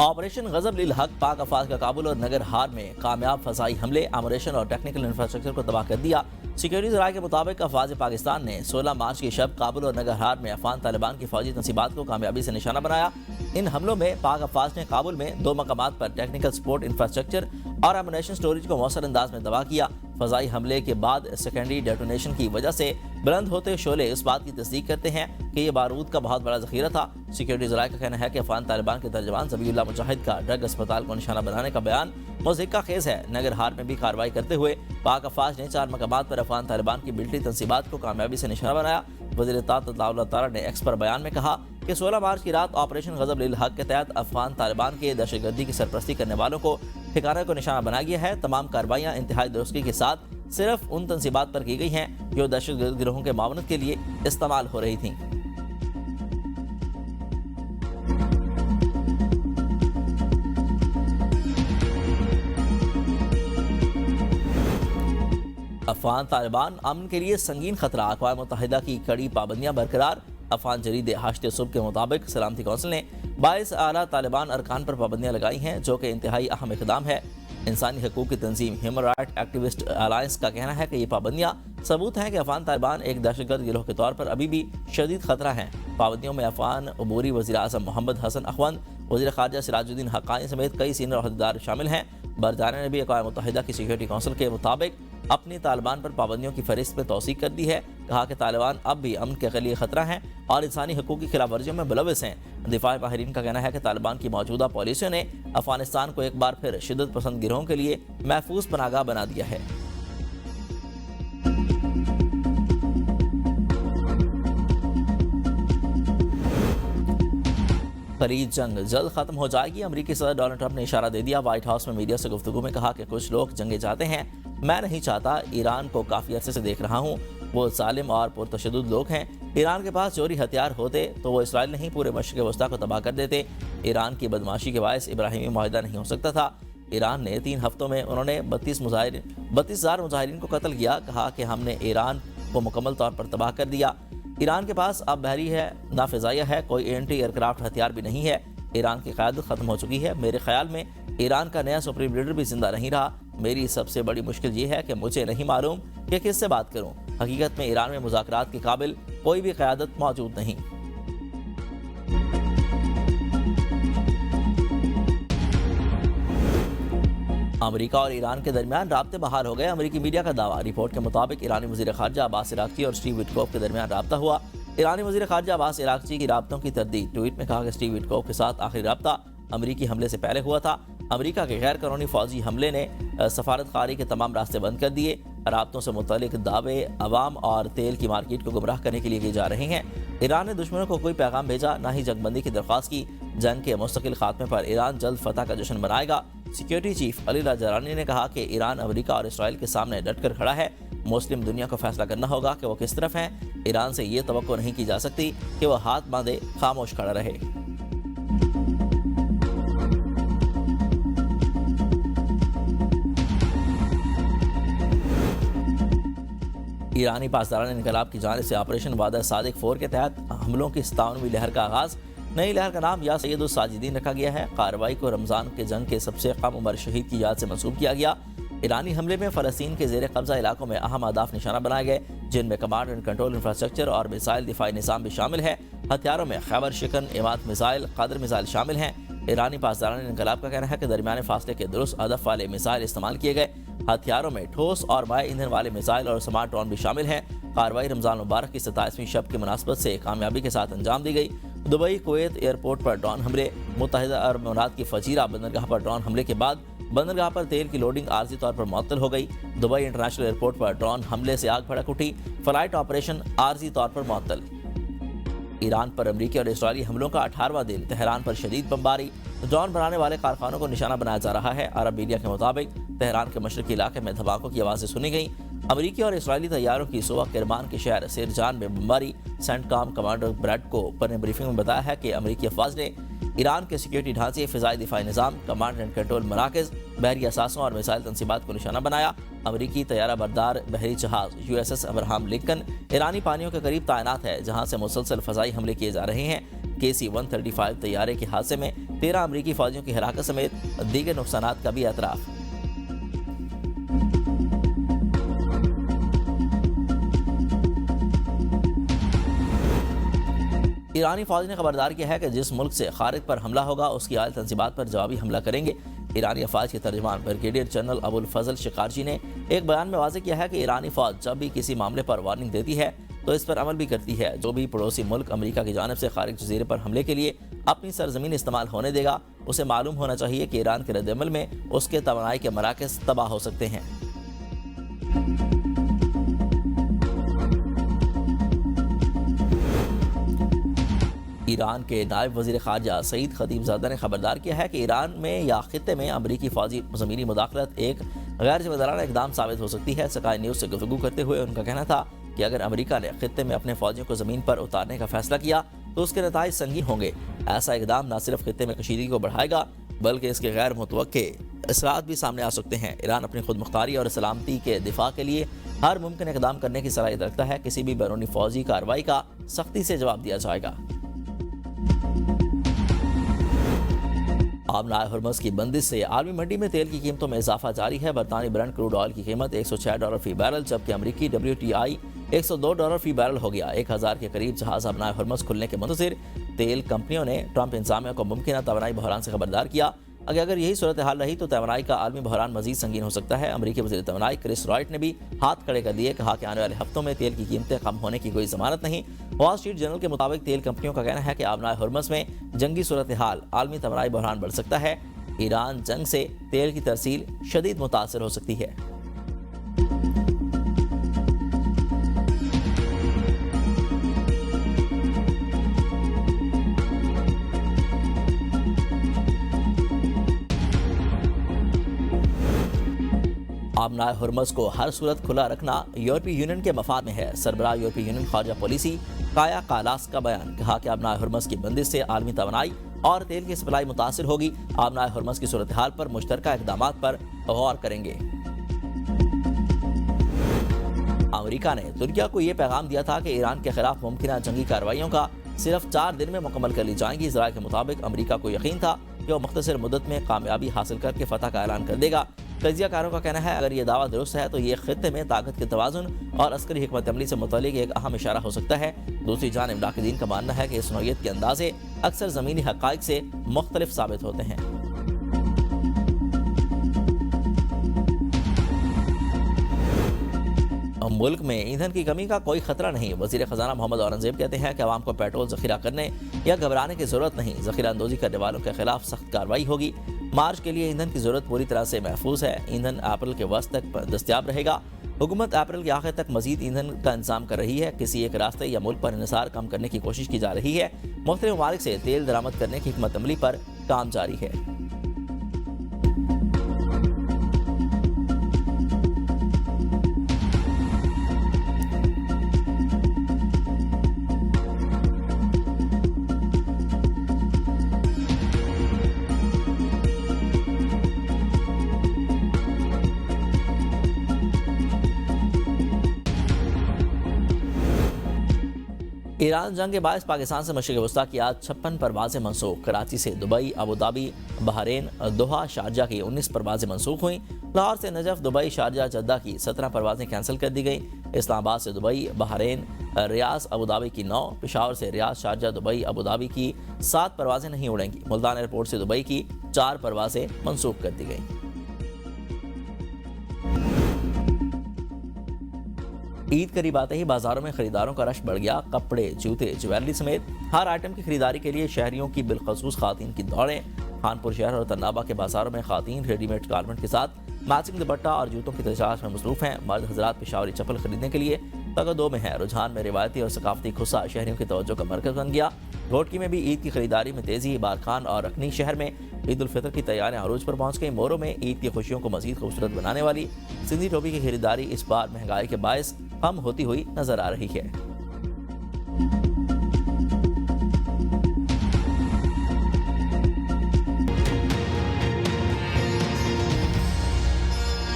Operation غضب للحق پاک افواج کا کابل اور ننگرہار میں کامیاب فضائی حملے آمریشن اور ٹیکنیکل انفراسٹرکچر کو تباہ کر دیا۔ سیکورٹی ذرائع کے مطابق افواج پاکستان نے 16 مارچ کی شب کابل اور ننگرہار میں افغان طالبان کی فوجی تنصیبات کو کامیابی سے نشانہ بنایا۔ ان حملوں میں پاک افواج نے کابل میں 2 مقامات پر ٹیکنیکل سپورٹ انفراسٹرکچر اور ایمونیشن سٹوریج کو مؤثر انداز میں تباہ کیا۔ فضائی حملے کے بعد سیکنڈری ڈیٹونیشن کی وجہ سے بلند ہوتے شعلے اس بات کی تصدیق کرتے ہیں کہ یہ بارود کا بہت بڑا ذخیرہ تھا۔ سیکورٹی ذرائع کا کہنا ہے کہ افغان طالبان کے ترجمان ذبیح اللہ مجاہد کا ڈرگ اسپتال کو نشانہ بنانے کا بیان مضحکہ خیز ہے۔ ننگرہار میں بھی کارروائی کرتے ہوئے پاک افواج نے 4 مقامات پر افغان طالبان کی ملٹری تنصیبات کو کامیابی سے نشانہ بنایا۔ وزیر اطاعت اللہ تعالی نے ایکس پر بیان میں کہا کہ 16 مارچ کی رات آپریشن غضب للحق کے تحت افغان طالبان کے دہشت گردی کی سرپرستی کرنے والوں کو ٹھکانے کو نشانہ بنایا گیا ہے۔ تمام کارروائیاں انتہائی درستگی کے ساتھ صرف ان تنصیبات پر کی گئی ہیں جو دہشت گرد گروہوں کے معاونت کے لیے استعمال ہو رہی تھیں۔ افغان طالبان امن کے لیے سنگین خطرہ، اقوام متحدہ کی کڑی پابندیاں برقرار۔ افغان جرید ہاشتے صبح کے مطابق سلامتی کونسل نے 22 اعلیٰ طالبان ارکان پر پابندیاں لگائی ہیں جو کہ انتہائی اہم اقدام ہے۔ انسانی حقوق کی تنظیم ہیومن رائٹ ایکٹیوسٹ الائنس کا کہنا ہے کہ یہ پابندیاں ثبوت ہیں کہ افغان طالبان ایک دہشت گرد گروہ کے طور پر ابھی بھی شدید خطرہ ہیں۔ پابندیوں میں افغان عبوری وزیر اعظم محمد حسن اخوند، وزیر خارجہ سراج الدین حقانی سمیت کئی سینئر عہدیدار شامل ہیں۔ برطانیہ نے بھی اقوام متحدہ کی سیکورٹی کونسل کے مطابق اپنی طالبان پر پابندیوں کی فہرست میں توثیق کر دی ہے۔ کہا کہ طالبان اب بھی امن کے لیے خطرہ ہیں اور انسانی حقوق کی خلاف ورزیوں میں ملوث ہیں۔ دفاع ماہرین کا کہنا ہے کہ طالبان کی موجودہ پالیسیوں نے افغانستان کو ایک بار پھر شدت پسند گروہوں کے لیے محفوظ پناہگاہ بنا دیا ہے۔ خلیج جنگ جلد ختم ہو جائے گی، امریکی صدر ڈونلڈ ٹرمپ نے اشارہ دے دیا۔ وائٹ ہاؤس میں میڈیا سے گفتگو میں کہا کہ کچھ لوگ جنگیں چاہتے ہیں، میں نہیں چاہتا۔ ایران کو کافی عرصے سے دیکھ رہا ہوں، وہ ظالم اور پرتشدد لوگ ہیں۔ ایران کے پاس جوہری ہتھیار ہوتے تو وہ اسرائیل نہیں پورے مشرق وسطیٰ کو تباہ کر دیتے۔ ایران کی بدمعاشی کے باعث ابراہیمی معاہدہ نہیں ہو سکتا تھا۔ ایران نے 3 ہفتوں میں انہوں نے 32,000 مظاہرین کو قتل کیا۔ کہا کہ ہم نے ایران کو مکمل طور پر تباہ کر دیا۔ ایران کے پاس اب بحری ہے نہ فضائیہ ہے، کوئی اینٹی ایئرکرافٹ ہتھیار بھی نہیں ہے۔ ایران کی قیادت ختم ہو چکی ہے۔ میرے خیال میں ایران کا نیا سپریم لیڈر بھی زندہ نہیں رہا۔ میری سب سے بڑی مشکل یہ ہے کہ مجھے نہیں معلوم کہ کس سے بات کروں۔ حقیقت میں ایران میں مذاکرات کے قابل کوئی بھی قیادت موجود نہیں۔ امریکہ اور ایران کے درمیان رابطے بحال ہو گئے، امریکی میڈیا کا دعویٰ۔ رپورٹ کے مطابق ایرانی وزیر خارجہ عباس عراقچی اور اسٹیو وٹکوف کے درمیان رابطہ ہوا۔ ایرانی وزیر خارجہ عباس عراقچی کی رابطوں کی تردید۔ ٹویٹ میں کہا کہ اسٹیو وٹکوف کے ساتھ آخری رابطہ امریکی حملے سے پہلے ہوا تھا۔ امریکہ کے غیر قانونی فوجی حملے نے سفارتخانہ کے تمام راستے بند کر دیے۔ رابطوں سے متعلق دعوے عوام اور تیل کی مارکیٹ کو گمراہ کرنے کے لیے کیے جا رہے ہیں۔ ایران نے دشمنوں کو کوئی پیغام بھیجا، نہ ہی جنگ بندی کی درخواست کی۔ جنگ کے مستقل خاتمے پر ایران جلد فتح کا جشن منائے گا۔ سیکورٹی چیف علی راجرانی نے کہا کہ ایران امریکہ اور اسرائیل کے سامنے ڈٹ کر کھڑا ہے۔ مسلم دنیا کو فیصلہ کرنا ہوگا کہ وہ کس طرف ہیں۔ ایران سے یہ توقع نہیں کی جا سکتی کہ وہ ہاتھ باندھے خاموش کھڑا رہے۔ ایرانی پاسداران انقلاب کی جانب سے آپریشن وعدہ صادق 4 کے تحت حملوں کی 57ویں لہر کا آغاز۔ نئی لہر کا نام یا سید الساجدین رکھا گیا ہے۔ کارروائی کو رمضان کے جنگ کے سب سے کم عمر شہید کی یاد سے منسوب کیا گیا۔ ایرانی حملے میں فلسطین کے زیر قبضہ علاقوں میں اہم اہداف نشانہ بنائے گئے، جن میں کمانڈ اینڈ کنٹرول انفراسٹرکچر اور میزائل دفاعی نظام بھی شامل ہے۔ ہتھیاروں میں خیبر شکن، ایمات میزائل، قادر میزائل شامل ہیں۔ ایرانی پاسداران انقلاب کا کہنا ہے کہ درمیانے فاصلے کے درست ہدف والے میزائل استعمال کیے گئے۔ ہتھیاروں میں ٹھوس اور مائع ایندھن والے میزائل اور سمارٹ ڈرون بھی شامل ہیں۔ کارروائی رمضان مبارک کی 27ویں شب کی مناسبت سے کامیابی کے ساتھ انجام دی گئی۔ دبئی کویت ایئرپورٹ پر ڈرون حملے۔ متحدہ عرب امارات کی فجیرہ بندرگاہ پر ڈرون حملے کے بعد بندرگاہ پر تیل کی لوڈنگ عارضی طور پر معطل ہو گئی۔ دبئی انٹرنیشنل ایئرپورٹ پر ڈرون حملے سے آگ بھڑک اٹھی، فلائٹ آپریشن عارضی طور پر معطل۔ ایران پر امریکی اور اسرائیلی حملوں کا 18واں دن، تہران پر شدید بمباری۔ ڈرون بنانے والے کارخانوں کو نشانہ بنایا جا رہا ہے۔ عرب میڈیا کے مطابق تہران کے مشرقی علاقے میں دھماکوں کی آوازیں سنی گئیں۔ امریکی اور اسرائیلی طیاروں کی صبح کرمان کے شہر سیرجان میں بمباری۔ سینٹ کام کمانڈر بریڈ کوپر نے بریفنگ میں بتایا ہے کہ امریکی افواج نے ایران کے سیکورٹی ڈھانچے، فضائی دفاعی نظام، کمانڈ اینڈ کنٹرول مراکز، بحری اثاثوں اور میزائل تنصیبات کو نشانہ بنایا۔ امریکی طیارہ بردار بحری جہاز USS ابراہم لنکن ایرانی پانیوں کے قریب تعینات ہے، جہاں سے مسلسل فضائی حملے کیے جا رہے ہیں۔ KC-135 طیارے کے حادثے میں 13 امریکی فوجیوں کی ہلاکت سمیت دیگر نقصانات کا بھی اعتراف۔ ایرانی فوج نے خبردار کیا ہے کہ جس ملک سے خارج پر حملہ ہوگا اس کی عائل تنصیبات پر جوابی حملہ کریں گے۔ ایرانی افواج کے ترجمان بریگیڈیئر جنرل ابو الفضل شکارجی نے ایک بیان میں واضح کیا ہے کہ ایرانی فوج جب بھی کسی معاملے پر وارننگ دیتی ہے تو اس پر عمل بھی کرتی ہے۔ جو بھی پڑوسی ملک امریکہ کی جانب سے خارج جزیرے پر حملے کے لیے اپنی سرزمین استعمال ہونے دے گا، اسے معلوم ہونا چاہیے کہ ایران کے رد عمل میں اس کے توانائی کے مراکز تباہ ہو سکتے ہیں۔ ایران کے نائب وزیر خارجہ سعید خطیب زادہ نے خبردار کیا ہے کہ ایران میں یا خطے میں امریکی فوجی زمینی مداخلت ایک غیر ذمہ دارانہ اقدام ثابت ہو سکتی ہے۔ سکائی نیوز سے گفتگو کرتے ہوئے ان کا کہنا تھا کہ اگر امریکہ نے خطے میں اپنے فوجیوں کو زمین پر اتارنے کا فیصلہ کیا تو اس کے نتائج سنگین ہوں گے۔ ایسا اقدام نہ صرف خطے میں کشیدگی کو بڑھائے گا بلکہ اس کے غیر متوقع اثرات بھی سامنے آ سکتے ہیں۔ ایران اپنی خود مختاری اور سلامتی کے دفاع کے لیے ہر ممکن اقدام کرنے کی صلاحیت رکھتا ہے۔ کسی بھی بیرونی فوجی کارروائی کا سختی سے جواب دیا جائے گا۔ آبنائے ہرمز کی بندش سے عالمی منڈی میں تیل کی قیمتوں میں اضافہ جاری ہے۔ برطانوی برنٹ کروڈ آئل کی قیمت $106 فی بیرل جبکہ امریکی WTI $102 فی بیرل ہو گیا۔ 1000 کے قریب جہاز آبنائے ہرمز کھلنے کے منتظر تیل کمپنیوں نے ٹرمپ انتظامیہ کو ممکنہ توانائی بحران سے خبردار کیا۔ اگر یہی صورتحال رہی تو توانائی کا عالمی بحران مزید سنگین ہو سکتا ہے۔ امریکی وزیر توانائی کرس رائٹ نے بھی ہاتھ کھڑے کر دیے، کہا کہ آنے والے ہفتوں میں تیل کی قیمتیں کم ہونے کی کوئی ضمانت نہیں۔ وال اسٹریٹ جرنل کے مطابق تیل کمپنیوں کا کہنا ہے کہ آبنائے ہرمز میں جنگی صورتحال عالمی توانائی بحران بڑھ سکتا ہے۔ ایران جنگ سے تیل کی ترسیل شدید متاثر ہو سکتی ہے۔ آبنائے ہرمز کو ہر صورت کھلا رکھنا یورپی یونین کے مفاد میں ہے۔ سربراہ یورپی یونین خارجہ پالیسی کایا کالاس کا بیان، کہا کہ آبنائے ہرمز کی بندش سے عالمی توانائی اور تیل کی سپلائی متاثر ہوگی۔ آبنائے ہرمز کی صورتحال پر مشترکہ اقدامات پر غور کریں گے۔ امریکہ نے ترکیہ کو یہ پیغام دیا تھا کہ ایران کے خلاف ممکنہ جنگی کارروائیوں کا صرف 4 دن میں مکمل کر لی جائیں گی۔ ذرائع کے مطابق امریکہ کو یقین تھا کہ وہ مختصر مدت میں کامیابی حاصل کر کے فتح کا اعلان کر دے گا۔ تجزیہ کاروں کا کہنا ہے اگر یہ دعویٰ درست ہے تو یہ خطے میں طاقت کے توازن اور عسکری حکمت عملی سے متعلق ایک اہم اشارہ ہو سکتا ہے۔ دوسری جانب ناقدین کا ماننا ہے کہ اس نوعیت کے اندازے اکثر زمینی حقائق سے مختلف ثابت ہوتے ہیں۔ ملک میں ایندھن کی کمی کا کوئی خطرہ نہیں۔ وزیر خزانہ محمد اورنگزیب کہتے ہیں کہ عوام کو پیٹرول ذخیرہ کرنے یا گھبرانے کی ضرورت نہیں، ذخیرہ اندوزی کرنے والوں کے خلاف سخت کارروائی ہوگی۔ مارچ کے لیے ایندھن کی ضرورت پوری طرح سے محفوظ ہے۔ ایندھن اپریل کے وسط تک دستیاب رہے گا۔ حکومت اپریل کے آخر تک مزید ایندھن کا انتظام کر رہی ہے۔ کسی ایک راستے یا ملک پر انحصار کم کرنے کی کوشش کی جا رہی ہے۔ مختلف ممالک سے تیل درآمد کرنے کی حکمت عملی پر کام جاری ہے۔ ایران جنگ کے باعث پاکستان سے مشرق وسطیٰ کی آج 56 پروازیں منسوخ۔ کراچی سے Dubai, Abu Dhabi, Bahrain, Doha, Sharjah کی 19 پروازیں منسوخ ہوئیں۔ لاہور سے نجف، دبئی، شارجہ، جدہ کی 17 پروازیں کینسل کر دی گئیں۔ اسلام آباد سے دبئی، بحرین، ریاض، ابوظہبی کی 9، پشاور سے ریاض، شارجہ، دبئی، ابوظہبی کی 7 پروازیں نہیں اڑیں گی۔ ملتان ایئرپورٹ سے دبئی کی 4 پروازیں منسوخ کر دی گئیں۔ عید قریب آتے ہی بازاروں میں خریداروں کا رش بڑھ گیا۔ کپڑے، جوتے، جویلری سمیت ہر آئٹم کی خریداری کے لیے شہریوں کی بالخصوص خواتین کی دوڑیں۔ خانپور شہر اور طنابہ کے بازاروں میں خواتین ریڈی میڈ گارمنٹ کے ساتھ میچنگ دوپٹہ اور جوتوں کی تلاش میں مصروف ہیں۔ مرد حضرات پشاوری چپل خریدنے کے لیے تگدو میں ہیں۔ رجحان میں روایتی اور ثقافتی خصہ شہریوں کی توجہ کا مرکز بن گیا۔ گھوٹکی میں بھی عید کی خریداری میں تیزی۔ بارکھان اور رکنی شہر میں عید الفطر کی تیاریاں عروج پر پہنچ گئیں۔ مورو میں عید کی خوشیوں کو مزید خوبصورت بنانے والی سندھی ٹوپی کی خریداری اس بار مہنگائی کے باعث کم ہوتی ہوئی نظر آ رہی ہے۔